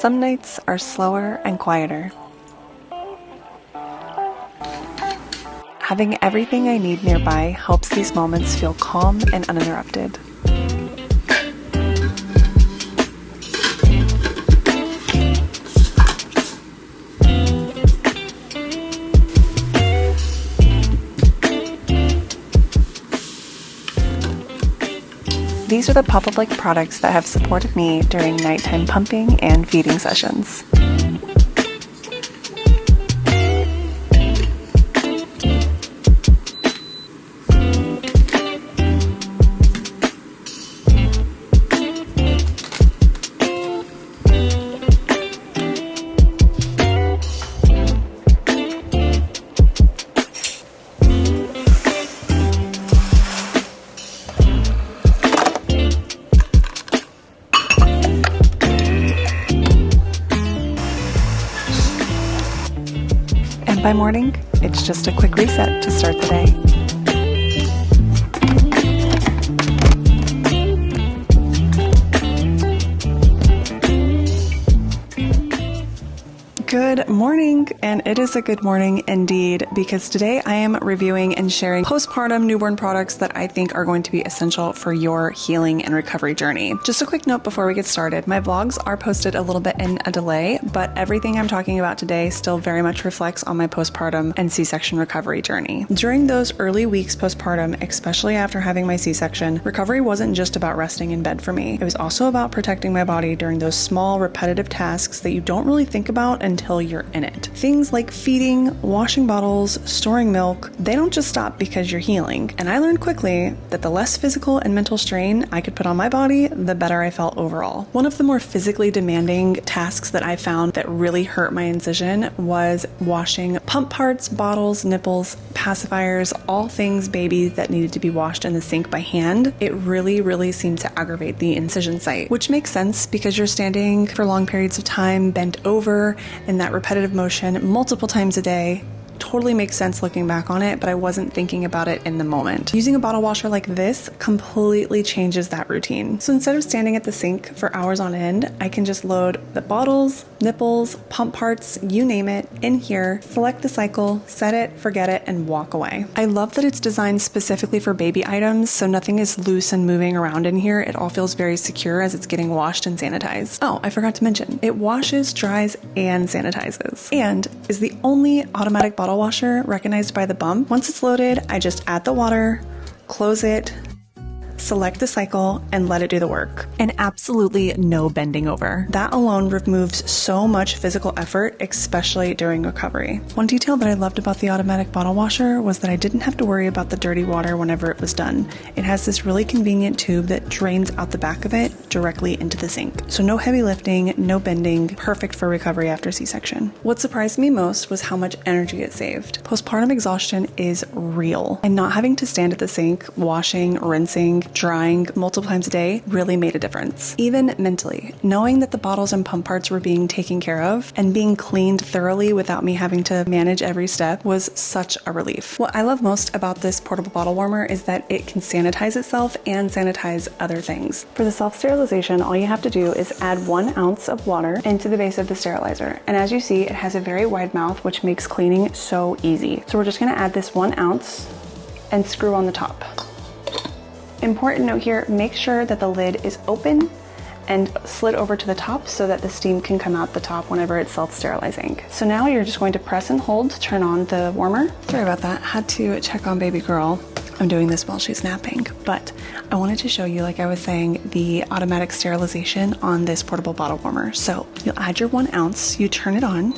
Some nights are slower and quieter. Having everything I need nearby helps these moments feel calm and uninterrupted. These are the Papablic products that have supported me during nighttime pumping and feeding sessions. By morning, it's just a quick reset to start the day. Good morning, and it is a good morning indeed, because today I am reviewing and sharing postpartum newborn products that I think are going to be essential for your healing and recovery journey. Just a quick note before we get started, my vlogs are posted a little bit in a delay, but everything I'm talking about today still very much reflects on my postpartum and C-section recovery journey. During those early weeks postpartum, especially after having my C-section, recovery wasn't just about resting in bed for me. It was also about protecting my body during those small repetitive tasks that you don't really think about until you're in it. Things like feeding, washing bottles, storing milk, they don't just stop because you're healing. And I learned quickly that the less physical and mental strain I could put on my body, the better I felt overall. One of the more physically demanding tasks that I found that really hurt my incision was washing pump parts, bottles, nipples, pacifiers, all things baby that needed to be washed in the sink by hand. It really seemed to aggravate the incision site, which makes sense because you're standing for long periods of time, bent over, in that repetitive motion multiple times a day. Totally makes sense looking back on it, but I wasn't thinking about it in the moment. Using a bottle washer like this completely changes that routine. So instead of standing at the sink for hours on end, I can just load the bottles, nipples, pump parts, you name it, in here, select the cycle, set it, forget it, and walk away. I love that it's designed specifically for baby items, so nothing is loose and moving around in here. It all feels very secure as it's getting washed and sanitized. Oh, I forgot to mention, it washes, dries, and sanitizes, and is the only automatic bottle washer recognized by the bump. Once it's loaded, I just add the water, close it, select the cycle, and let it do the work. And absolutely no bending over. That alone removes so much physical effort, especially during recovery. One detail that I loved about the automatic bottle washer was that I didn't have to worry about the dirty water whenever it was done. It has this really convenient tube that drains out the back of it directly into the sink. So no heavy lifting, no bending, perfect for recovery after C-section. What surprised me most was how much energy it saved. Postpartum exhaustion is real, and not having to stand at the sink, washing, rinsing, drying multiple times a day really made a difference. Even mentally, knowing that the bottles and pump parts were being taken care of and being cleaned thoroughly without me having to manage every step was such a relief. What I love most about this portable bottle warmer is that it can sanitize itself and sanitize other things. For the self-sterilization, all you have to do is add 1 ounce of water into the base of the sterilizer. And as you see, it has a very wide mouth, which makes cleaning so easy. So we're just gonna add this 1 ounce and screw on the top. Important note here, make sure that the lid is open and slid over to the top so that the steam can come out the top whenever it's self-sterilizing. So now you're just going to press and hold to turn on the warmer. Sorry about that, had to check on baby girl. I'm doing this while she's napping, but I wanted to show you, like I was saying, the automatic sterilization on this portable bottle warmer. So you'll add your 1 ounce, you turn it on,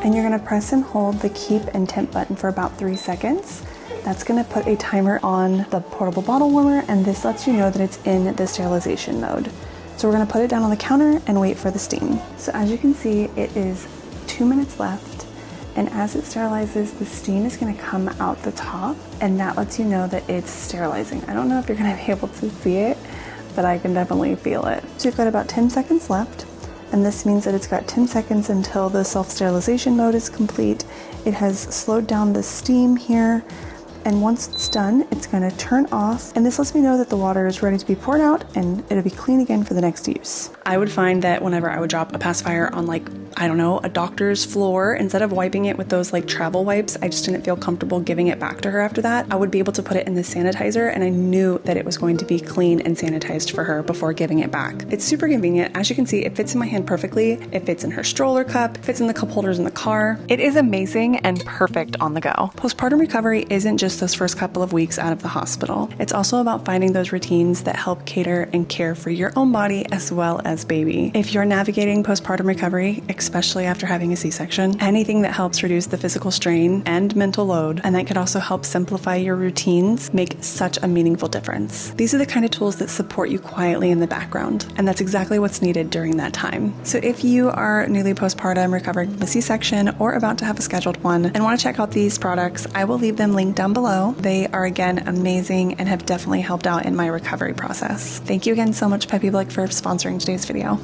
and you're gonna press and hold the keep and temp button for about 3 seconds. That's gonna put a timer on the portable bottle warmer, and this lets you know that it's in the sterilization mode. So we're gonna put it down on the counter and wait for the steam. So as you can see, it is 2 minutes left, and as it sterilizes, the steam is gonna come out the top, and that lets you know that it's sterilizing. I don't know if you're gonna be able to see it, but I can definitely feel it. So you've got about 10 seconds left, and this means that it's got 10 seconds until the self-sterilization mode is complete. It has slowed down the steam here, and once it's done, it's going to turn off, and this lets me know that the water is ready to be poured out and it'll be clean again for the next use. I would find that whenever I would drop a pacifier on, like, I don't know, a doctor's floor, instead of wiping it with those like travel wipes, I just didn't feel comfortable giving it back to her after that. I would be able to put it in the sanitizer, and I knew that it was going to be clean and sanitized for her before giving it back. It's super convenient. As you can see, it fits in my hand perfectly. It fits in her stroller cup, fits in the cup holders in the car. It is amazing and perfect on the go. Postpartum recovery isn't just those first couple of weeks out of the hospital. It's also about finding those routines that help cater and care for your own body as well as baby. If you're navigating postpartum recovery, especially after having a C-section, anything that helps reduce the physical strain and mental load, and that could also help simplify your routines, make such a meaningful difference. These are the kind of tools that support you quietly in the background, and that's exactly what's needed during that time. So if you are newly postpartum, recovering from a C-section, or about to have a scheduled one, and want to check out these products, I will leave them linked down below. They are, again, amazing and have definitely helped out in my recovery process. Thank you again so much, Papablic, for sponsoring today's video.